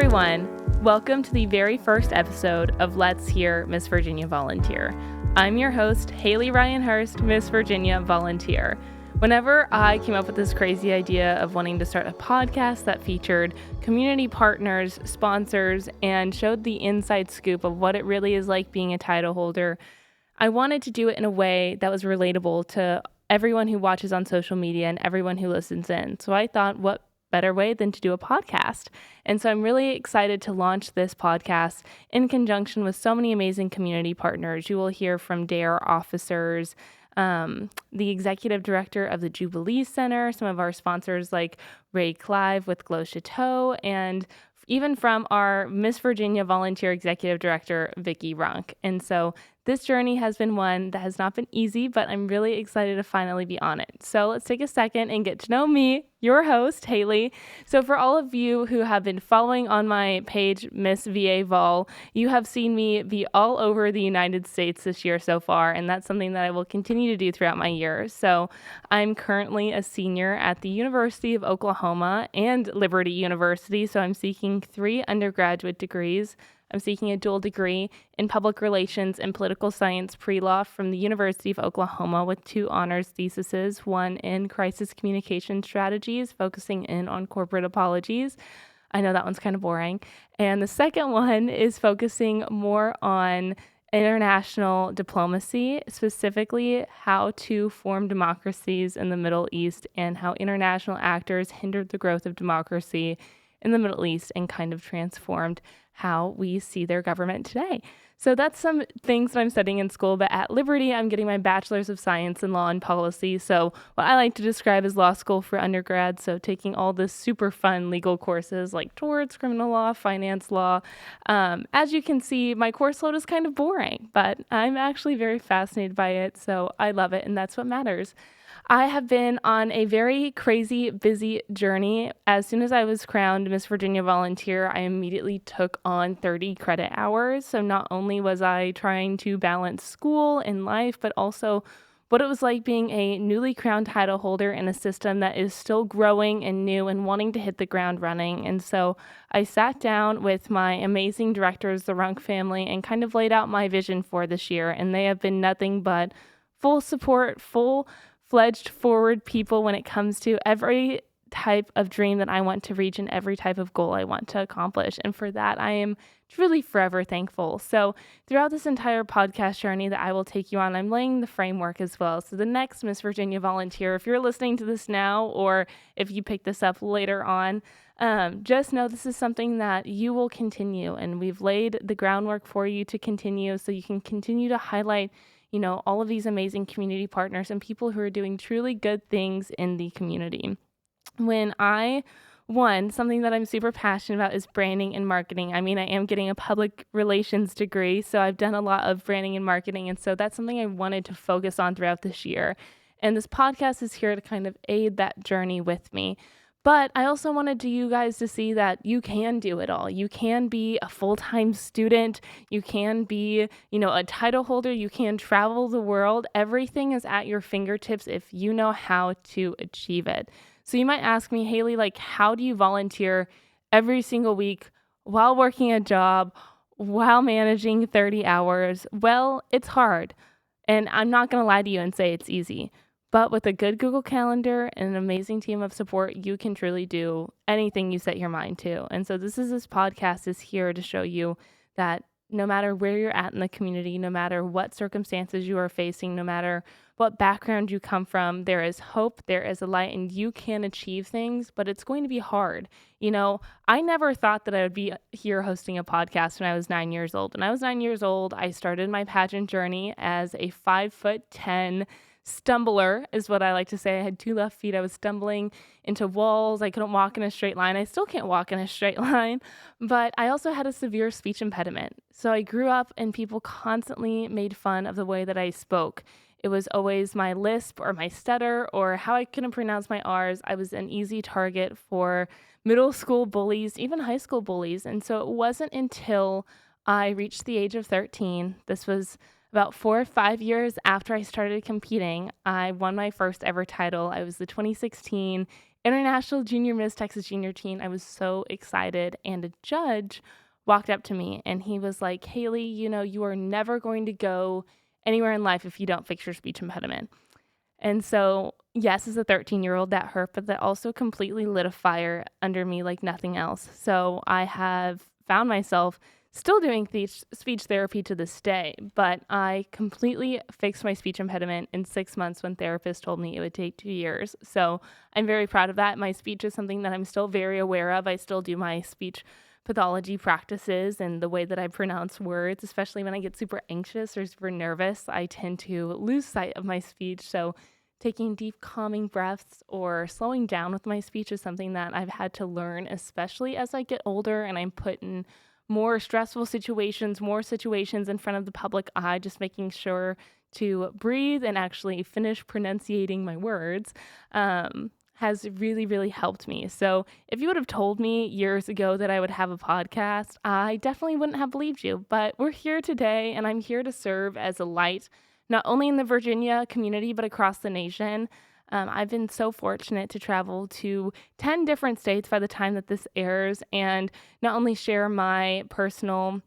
everyone. Welcome to the very first episode of Let's Hear Miss Virginia Volunteer. I'm your host, Haleigh Ryan Hurst, Miss Virginia Volunteer. Whenever I came up with this crazy idea of wanting to start a podcast that featured community partners, sponsors, and showed the inside scoop of what it really is like being a title holder, I wanted to do it in a way that was relatable to everyone who watches on social media and everyone who listens in. So I thought, what better way than to do a podcast? And so I'm really excited to launch this podcast in conjunction with so many amazing community partners. You will hear from DARE officers, the executive director of the Jubilee Center, some of our sponsors like Ray Clive with Glow Chateau, and even from our Miss Virginia Volunteer Executive Director, Vicki Runk. And so this journey has been one that has not been easy, but I'm really excited to finally be on it. So let's take a second and get to know me, your host, Haleigh. So for all of you who have been following on my page, Miss VA Vol, you have seen me be all over the United States this year so far, and that's something that I will continue to do throughout my years. So I'm currently a senior at the University of Oklahoma and Liberty University, so I'm seeking 3 undergraduate degrees. I'm seeking a dual degree in public relations and political science pre-law from the University of Oklahoma with 2 honors theses, one in crisis communication strategies, focusing in on corporate apologies. I know that one's kind of boring. And the second one is focusing more on international diplomacy, specifically how to form democracies in the Middle East and how international actors hindered the growth of democracy in the Middle East and kind of transformed how we see their government today. So that's some things that I'm studying in school, but at Liberty, I'm getting my bachelor's of science in law and policy. So what I like to describe as law school for undergrad. So taking all this super fun legal courses like torts, criminal law, finance law. As you can see, my course load is kind of boring, but I'm actually very fascinated by it. So I love it, and that's what matters. I have been on a very crazy, busy journey. As soon as I was crowned Miss Virginia Volunteer, I immediately took on 30 credit hours. So not only was I trying to balance school and life, but also what it was like being a newly crowned title holder in a system that is still growing and new and wanting to hit the ground running. And so I sat down with my amazing directors, the Runk family, and kind of laid out my vision for this year. And they have been nothing but full support, full-fledged forward people when it comes to every type of dream that I want to reach and every type of goal I want to accomplish. And for that, I am truly forever thankful. So throughout this entire podcast journey that I will take you on, I'm laying the framework as well. So the next Miss Virginia Volunteer, if you're listening to this now, or if you pick this up later on, just know this is something that you will continue. And we've laid the groundwork for you to continue so you can continue to highlight all of these amazing community partners and people who are doing truly good things in the community. Something that I'm super passionate about is branding and marketing. I mean, I am getting a public relations degree, so I've done a lot of branding and marketing, and so that's something I wanted to focus on throughout this year. And this podcast is here to kind of aid that journey with me. But I also wanted you guys to see that you can do it all. You can be a full-time student. You can be, a title holder. You can travel the world. Everything is at your fingertips if you know how to achieve it. So you might ask me, Haleigh, how do you volunteer every single week while working a job, while managing 30 hours? Well, it's hard. And I'm not going to lie to you and say it's easy. But with a good Google Calendar and an amazing team of support, you can truly do anything you set your mind to. And so this podcast is here to show you that no matter where you're at in the community, no matter what circumstances you are facing, no matter what background you come from, there is hope, there is a light, and you can achieve things, but it's going to be hard. I never thought that I would be here hosting a podcast when I was 9 years old. When I was 9 years old, I started my pageant journey as a 5'10" stumbler is what I like to say. I had 2 left feet. I was stumbling into walls. I couldn't walk in a straight line. I still can't walk in a straight line, but I also had a severe speech impediment. So I grew up and people constantly made fun of the way that I spoke. It was always my lisp or my stutter or how I couldn't pronounce my R's. I was an easy target for middle school bullies, even high school bullies. And so it wasn't until I reached the age of 13, this was about 4 or 5 years after I started competing, I won my first ever title. I was the 2016 International Junior Miss Texas Junior Teen. I was so excited, and a judge walked up to me and he was like, Haleigh, you are never going to go anywhere in life if you don't fix your speech impediment. And so, yes, as a 13-year-old, that hurt, but that also completely lit a fire under me like nothing else. So I have found myself still doing speech therapy to this day, but I completely fixed my speech impediment in 6 months when therapists told me it would take 2 years. So I'm very proud of that. My speech is something that I'm still very aware of. I still do my speech pathology practices and the way that I pronounce words, especially when I get super anxious or super nervous, I tend to lose sight of my speech. So taking deep calming breaths or slowing down with my speech is something that I've had to learn, especially as I get older and I'm put in more stressful situations, more situations in front of the public eye, just making sure to breathe and actually finish pronunciating my words. Has really, really helped me. So if you would have told me years ago that I would have a podcast, I definitely wouldn't have believed you. But we're here today, and I'm here to serve as a light, not only in the Virginia community, but across the nation. I've been so fortunate to travel to 10 different states by the time that this airs, and not only share my personal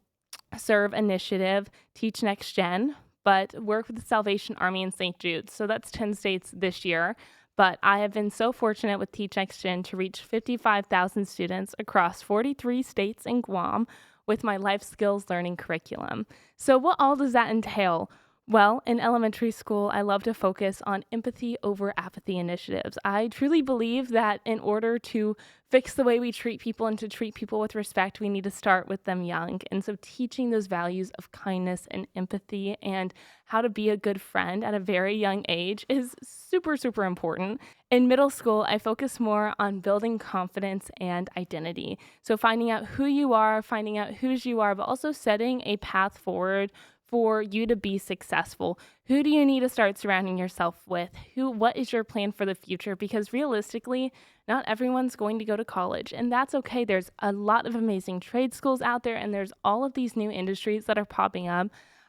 serve initiative, Teach Next Gen, but work with the Salvation Army in St. Jude's. So that's 10 states this year. But I have been so fortunate with Teach Next Gen to reach 55,000 students across 43 states and Guam with my life skills learning curriculum. So what all does that entail? Well, in elementary school, I love to focus on empathy over apathy initiatives. I truly believe that in order to fix the way we treat people and to treat people with respect, we need to start with them young. And so teaching those values of kindness and empathy and how to be a good friend at a very young age is super, super important. In middle school, I focus more on building confidence and identity. So finding out who you are, finding out whose you are, but also setting a path forward for you to be successful. Who do you need to start surrounding yourself with? What is your plan for the future? Because realistically, not everyone's going to go to college, and that's okay. There's a lot of amazing trade schools out there, and there's all of these new industries that are popping up.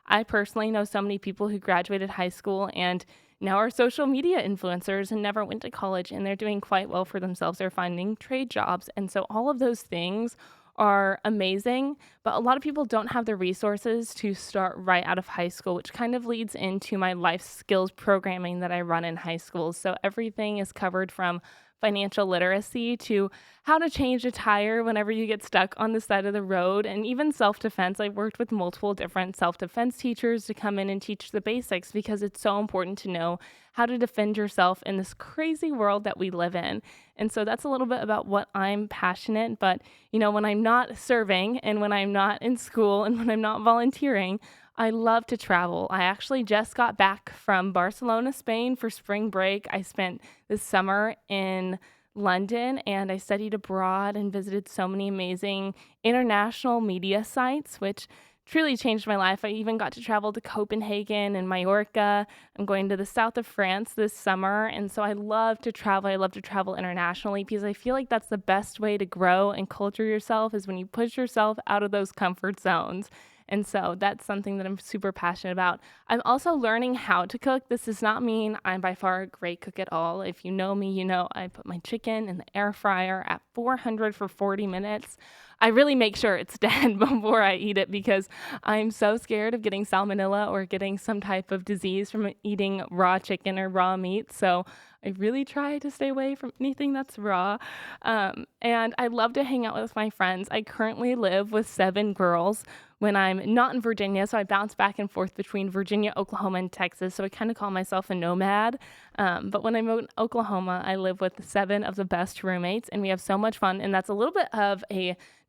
I personally know so many people who graduated high school and now are social media influencers and never went to college, and they're doing quite well for themselves. They're finding trade jobs. And so all of those things are amazing, but a lot of people don't have the resources to start right out of high school, which kind of leads into my life skills programming that I run in high school. So everything is covered from financial literacy to how to change a tire whenever you get stuck on the side of the road, and even self-defense. I've worked with multiple different self-defense teachers to come in and teach the basics because it's so important to know how to defend yourself in this crazy world that we live in. And so that's a little bit about what I'm passionate. But, when I'm not serving and when I'm not in school and when I'm not volunteering, I love to travel. I actually just got back from Barcelona, Spain for spring break. I spent this summer in London and I studied abroad and visited so many amazing international media sites, which truly changed my life. I even got to travel to Copenhagen and Mallorca. I'm going to the south of France this summer. And so I love to travel. I love to travel internationally because I feel like that's the best way to grow and culture yourself is when you push yourself out of those comfort zones. And so that's something that I'm super passionate about. I'm also learning how to cook. This does not mean I'm by far a great cook at all. If you know me, you know I put my chicken in the air fryer at 400 for 40 minutes. I really make sure it's dead before I eat it because I'm so scared of getting salmonella or getting some type of disease from eating raw chicken or raw meat. So I really try to stay away from anything that's raw. And I love to hang out with my friends. I currently live with 7 girls when I'm not in Virginia. So I bounce back and forth between Virginia, Oklahoma, and Texas. So I kind of call myself a nomad. But when I'm in Oklahoma, I live with 7 of the best roommates and we have so much fun. And that's a little bit of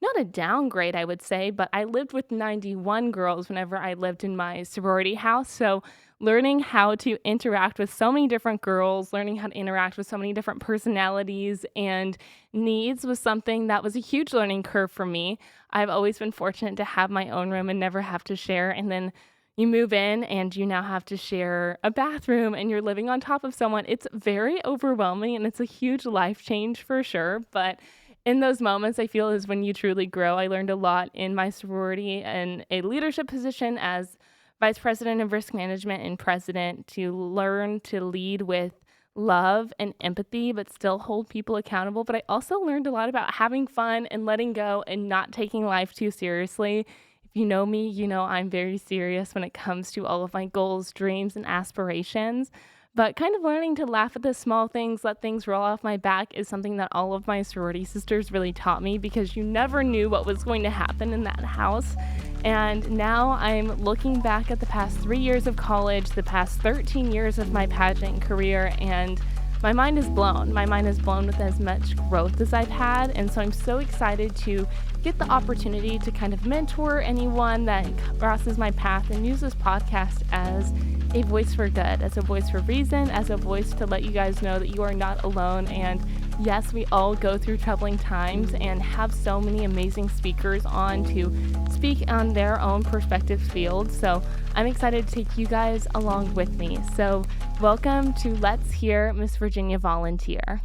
not a downgrade, I would say, but I lived with 91 girls whenever I lived in my sorority house. So learning how to interact with so many different girls, learning how to interact with so many different personalities and needs was something that was a huge learning curve for me. I've always been fortunate to have my own room and never have to share. And then you move in and you now have to share a bathroom and you're living on top of someone. It's very overwhelming and it's a huge life change for sure. But in those moments, I feel is when you truly grow. I learned a lot in my sorority and a leadership position as vice president of risk management and president to learn to lead with love and empathy, but still hold people accountable. But I also learned a lot about having fun and letting go and not taking life too seriously. If you know me, you know I'm very serious when it comes to all of my goals, dreams, and aspirations. But kind of learning to laugh at the small things, let things roll off my back is something that all of my sorority sisters really taught me, because you never knew what was going to happen in that house. And now I'm looking back at the past 3 years of college, the past 13 years of my pageant career, and my mind is blown. My mind is blown with as much growth as I've had. And so I'm so excited to get the opportunity to kind of mentor anyone that crosses my path and use this podcast as a voice for good, as a voice for reason, as a voice to let you guys know that you are not alone. And yes, we all go through troubling times and have so many amazing speakers on to speak on their own perspective field. So I'm excited to take you guys along with me. So welcome to Let's Hear Miss Virginia Volunteer.